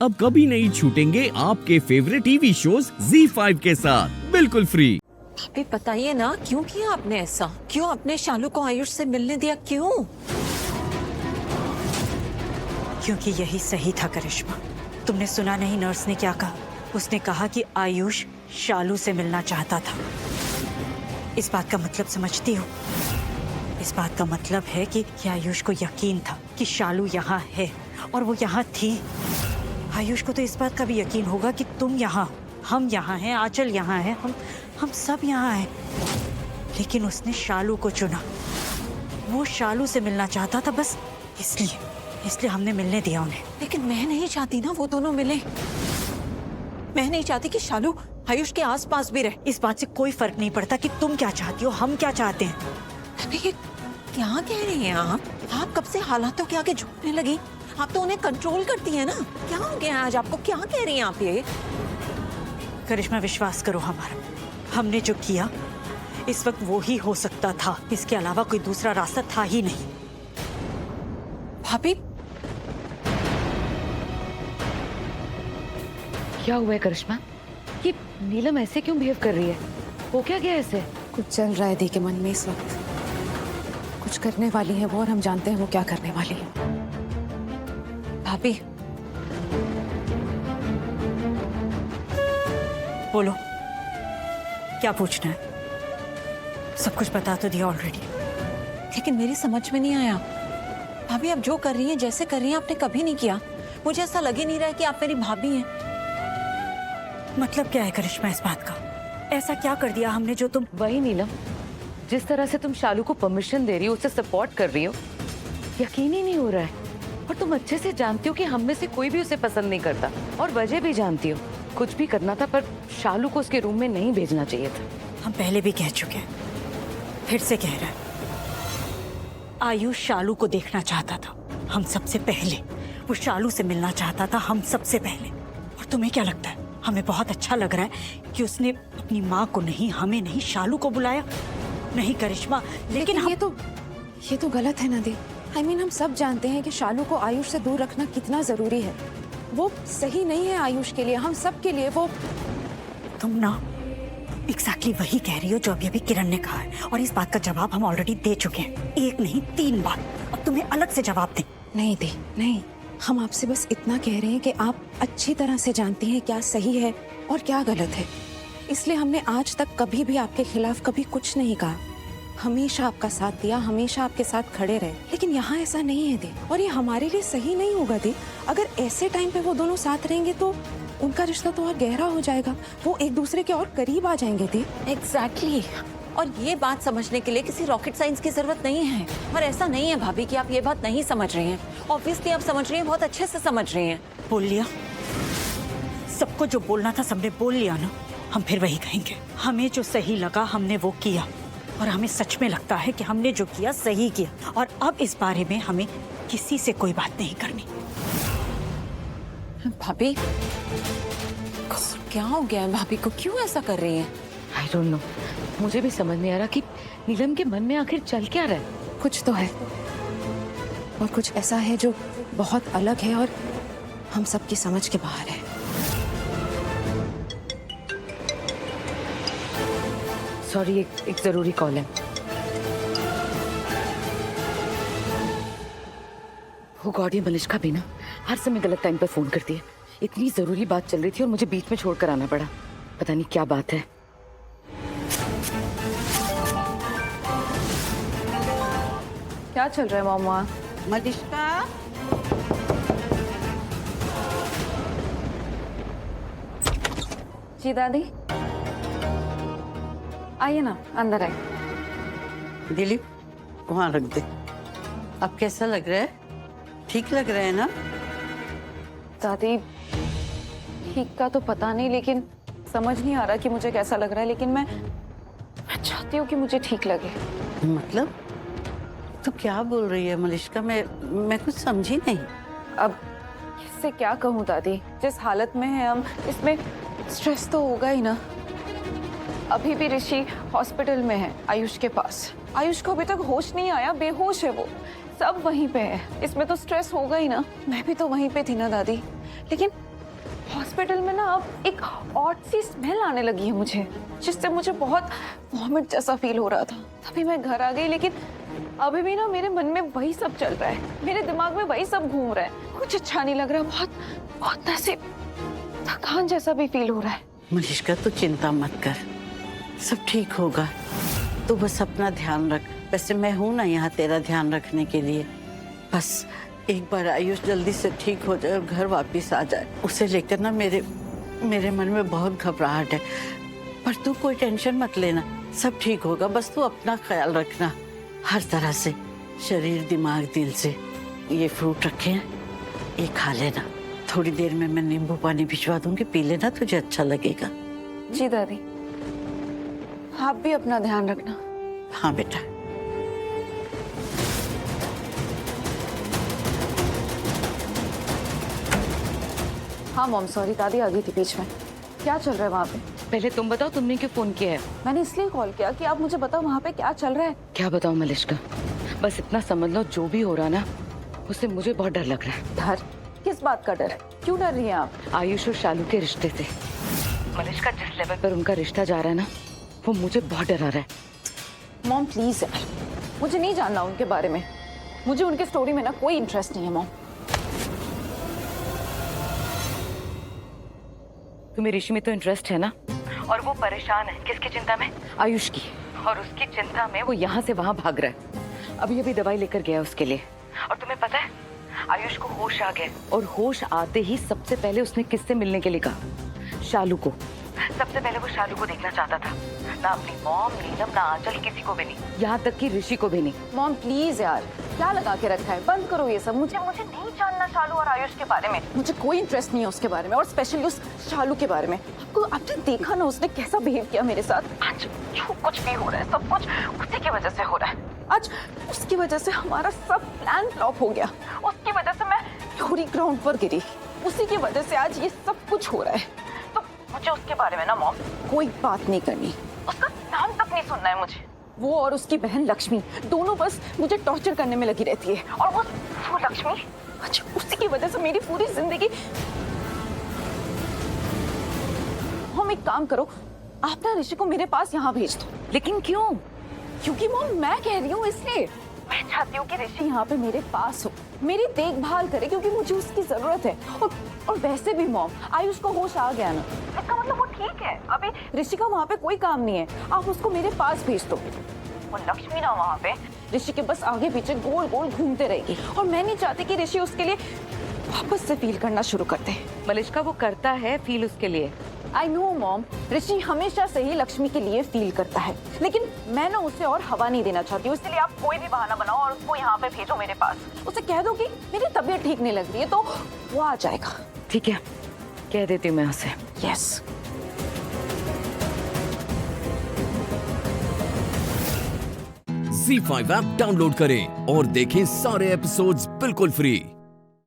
अब कभी नहीं छूटेंगे आपके फेवरेट टीवी शोज ZEE5 के साथ बिल्कुल फ्री। अभी बताइए ना, क्यों किया आपने ऐसा? क्यों अपने शालू को आयुष से मिलने दिया? क्यों? क्योंकि यही सही था करिश्मा। तुमने सुना नहीं नर्स ने क्या कहा? उसने कहा कि आयुष शालू से मिलना चाहता था। इस बात का मतलब समझती हो? इस बात का मतलब है कि आयुष को यकीन था कि शालू यहाँ है और वो यहाँ थी। आयुष को तो इस बात का भी यकीन होगा कि तुम यहाँ, हम यहाँ हैं, आंचल यहाँ है, हम सब यहाँ हैं। लेकिन उसने शालू को चुना। वो शालू से मिलना चाहता था, बस इसलिए हमने मिलने दिया उन्हें। लेकिन मैं नहीं चाहती ना वो दोनों मिले। मैं नहीं चाहती कि शालू आयुष के आसपास भी रहे। इस बात से कोई फर्क नहीं पड़ता कि तुम क्या चाहती हो, हम क्या चाहते हैं। अरे ये क्या कह रही हैं आप? आप कब से हालातों के आगे झुकने लगी? आप तो उन्हें कंट्रोल करती है ना। क्या हो गया आज आपको? क्या कह रही हैं आप ये? करिश्मा, विश्वास करो हमारा, हमने जो किया इस वक्त वो ही हो सकता था। इसके अलावा कोई दूसरा रास्ता था ही नहीं। भाभी, क्या हुआ है करिश्मा? ये नीलम ऐसे क्यों बिहेव कर रही है? हो क्या गया ऐसे? कुछ चल रहा है दी के मन में इस वक्त। कुछ करने वाली है वो और हम जानते हैं वो क्या करने वाली है। भाभी, बोलो, क्या पूछना है? सब कुछ बता तो दिया ऑलरेडी। लेकिन मेरी समझ में नहीं आया। भाभी, आप जो कर रही हैं, जैसे कर रही हैं, आपने कभी नहीं किया। मुझे ऐसा लग ही नहीं रहा है कि आप मेरी भाभी हैं। मतलब क्या है करिश्मा इस बात का? ऐसा क्या कर दिया हमने जो तुम? वही नीलम, जिस तरह से तुम शालू को परमिशन दे रही हो, उसे सपोर्ट कर रही हो, यकीन ही नहीं हो रहा है। और तुम अच्छे से जानती हो कि हम में से कोई भी उसे पसंद नहीं करता, और वजह भी जानती हो। कुछ भी करना था, पर शालू को उसके रूम में नहीं भेजना चाहिए था। हम पहले भी कह चुके हैं, फिर से कह रहे हैं। आयुष शालू को देखना चाहता था, हम सबसे पहले। वो शालू से मिलना चाहता था, हम सबसे पहले। और तुम्हें क्या लगता है, हमें बहुत अच्छा लग रहा है कि उसने अपनी माँ को नहीं, हमें नहीं, शालू को बुलाया? नहीं करिश्मा, लेकिन ये तो गलत है ना दी। हम सब जानते हैं कि शालू को आयुष से दूर रखना कितना जरूरी है। वो सही नहीं है आयुष के लिए, हम सब के लिए। वो तुम ना एग्जैक्टली वही कह रही हो जो अभी किरण ने कहा है, और इस बात का जवाब हम ऑलरेडी दे चुके हैं, एक नहीं 3 बार। अब तुम्हें अलग से जवाब दें? नहीं दी, नहीं। हम आपसे बस इतना कह रहे हैं कि आप अच्छी तरह से जानती हैं क्या सही है और क्या गलत है। इसलिए हमने आज तक कभी भी आपके खिलाफ कभी कुछ नहीं कहा। हमेशा आपका साथ दिया, हमेशा आपके साथ खड़े रहे। लेकिन यहाँ ऐसा नहीं है दी, और ये हमारे लिए सही नहीं होगा दी। अगर ऐसे टाइम पे वो दोनों साथ रहेंगे तो उनका रिश्ता तो और गहरा हो जाएगा। वो एक दूसरे के और करीब आ जाएंगे दी। एग्जैक्टली। और ये बात समझने के लिए किसी रॉकेट साइंस की जरूरत नहीं है। और ऐसा नहीं है भाभी कि आप ये बात नहीं समझ रही हैं। ऑब्वियसली आप समझ रही हैं, बहुत अच्छे से समझ रही हैं। बोल लिया सबको, जो बोलना था सबने बोल लिया ना। हम फिर वही कहेंगे, हमें जो सही लगा हमने वो किया, और हमें सच में लगता है कि हमने जो किया सही किया। और अब इस बारे में हमें किसी से कोई बात नहीं करनी। भाभी, क्या हो गया है भाभी को? क्यों ऐसा कर रही हैं? आई डोंट नो, मुझे भी समझ नहीं आ रहा कि नीलम के मन में आखिर चल क्या रहा है। कुछ तो है, और कुछ ऐसा है जो बहुत अलग है और हम सबकी समझ के बाहर है। सॉरी, एक जरूरी कॉल है। वो गॉड, ये मलिश्का भी ना हर समय गलत टाइम पे फोन करती है। इतनी जरूरी बात चल रही थी और मुझे बीच में छोड़कर आना पड़ा। पता नहीं क्या बात है। क्या चल रहा है मामा? मलिश्का, जी दादी, आइए ना, अंदर आइए। दिलीप वहाँ रख दे। अब कैसा लग रहा है? ठीक लग रहा है ना? दादी, ठीक का तो पता नहीं, लेकिन समझ नहीं आ रहा कि मुझे कैसा लग रहा है। लेकिन मैं चाहती हूँ कि मुझे ठीक लगे। मतलब तो क्या बोल रही है मलिश्का? मैं कुछ समझी नहीं। अब इससे क्या कहूँ दादी, जिस हालत में है हम, इसमें स्ट्रेस तो होगा ही ना। अभी भी ऋषि हॉस्पिटल में है आयुष के पास। आयुष को अभी तक होश नहीं आया, बेहोश है वो। सब वहीं पे है, इसमें तो स्ट्रेस होगा ही ना। मैं भी तो वहीं पे थी ना दादी। लेकिन हॉस्पिटल में ना अब एक ऑड सी स्मेल आने लगी है मुझे, जिससे मुझे बहुत वॉमिट जैसा फील हो रहा था। तभी मैं घर आ गई, लेकिन अभी भी ना मेरे मन में वही सब चल रहा है, मेरे दिमाग में वही सब घूम रहा है। कुछ अच्छा नहीं लग रहा, बहुत बहुत ऐसे थकान जैसा भी फील हो रहा है। मलिष्का तू चिंता मत कर, सब ठीक होगा। तू बस अपना ध्यान रख। वैसे मैं हूं ना यहाँ तेरा ध्यान रखने के लिए। बस एक बार आयुष जल्दी से ठीक हो जाए और घर वापस आ जाए, उसे लेकर ना मेरे मन में बहुत घबराहट है। पर तू कोई टेंशन मत लेना, सब ठीक होगा। बस तू अपना ख्याल रखना हर तरह से, शरीर, दिमाग, दिल से। ये फ्रूट रखे हैं, ये खा लेना। थोड़ी देर में मैं नींबू पानी भिजवा दूंगी, पी लेना, तुझे अच्छा लगेगा। जी दादी, आप भी अपना ध्यान रखना। हाँ बेटा। हाँ मॉम, सॉरी, दादी आ गई थी बीच में। क्या चल रहा है वहाँ पे? पहले तुम बताओ, तुमने क्यों फोन किया है? मैंने इसलिए कॉल किया कि आप मुझे बताओ वहाँ पे क्या चल रहा है। क्या बताऊं मलिष्का, बस इतना समझ लो, जो भी हो रहा ना उससे मुझे बहुत डर लग रहा है। डर? किस बात का डर? क्यों डर रही हैं आप? आयुष और शालू के रिश्ते से। मलिष्का, जिस लेवल पर उनका रिश्ता जा रहा है ना, वो मुझे बहुत डरा रहा है। मॉम प्लीज यार, मुझे नहीं जानना उनके बारे में। मुझे उनके स्टोरी में ना कोई इंटरेस्ट नहीं है मॉम। तुम्हें ऋषि में तो इंटरेस्ट है ना, और वो परेशान है। किसकी चिंता में? आयुष की। और उसकी चिंता में वो यहाँ से वहाँ भाग रहा है। अभी अभी दवाई लेकर गया उसके लिए। और तुम्हें पता है, आयुष को होश आ गया, और होश आते ही सबसे पहले उसने किससे मिलने के लिए कहा? शालू को। सबसे पहले वो शालू को देखना चाहता था, ना अपनी मॉम, नीलम, ना आंचल, किसी को भी नहीं, यहाँ तक कि ऋषि को भी नहीं। मॉम प्लीज यार, क्या लगा के रखा है? बंद करो ये सब। मुझे नहीं जानना शालू और आयुष के बारे में। मुझे कोई इंटरेस्ट नहीं है उसके बारे में, और स्पेशली उस शालू के बारे में। आपने देखा ना उसने कैसा बिहेव किया मेरे साथ। आज जो कुछ भी हो रहा है, सब कुछ उसी की वजह से हो रहा है। आज उसकी वजह से हमारा सब प्लान फ्लॉप हो गया। उसकी वजह से मैं पूरी ग्राउंड पर गिरी। उसी की वजह से आज ये सब कुछ हो रहा है। तो मुझे उसके बारे में ना मॉम कोई बात नहीं करनी, उसका नाम तक नहीं सुनना है मुझे। वो और उसकी बहन लक्ष्मी दोनों बस मुझे टॉर्चर करने में लगी रहती है। और वो लक्ष्मी, अच्छा, उसी की वजह से मेरी पूरी जिंदगी। हम एक काम करो, आप ना ऋषि को मेरे पास यहाँ भेज दो। लेकिन क्यों? क्योंकि मॉम मैं कह रही हूँ इसलिए। मैं चाहती हूँ कि ऋषि यहाँ पे मेरे पास हो, मेरी देखभाल करे, क्योंकि मुझे उसकी जरूरत है। और वैसे भी मॉम, आयुष को होश आ गया ना, इसका मतलब वो ठीक है। अभी ऋषि का वहाँ पे कोई काम नहीं है, आप उसको मेरे पास भेज दो। वो लक्ष्मी ना वहाँ पे ऋषि के बस आगे पीछे गोल गोल घूमते रहेगी, और मैं नहीं चाहती कि ऋषि उसके लिए वापस से फील करना शुरू कर दे। मलिष्का, वो करता है फील उसके लिए। आई नो मॉम, ऋषि हमेशा से ही लक्ष्मी के लिए फील करता है, लेकिन मैं ना उसे और हवा नहीं देना चाहती हूँ। इसलिए आप कोई भी बहाना बनाओ और उसको यहाँ पे भेजो मेरे पास। उसे कह दो कि मेरी तबीयत ठीक नहीं लग रही है, तो वो आ जाएगा। ठीक है, कह देती हूँ मैं उसे। यस। Z5 ऐप डाउनलोड करें और देखें सारे एपिसोड्स बिल्कुल फ्री।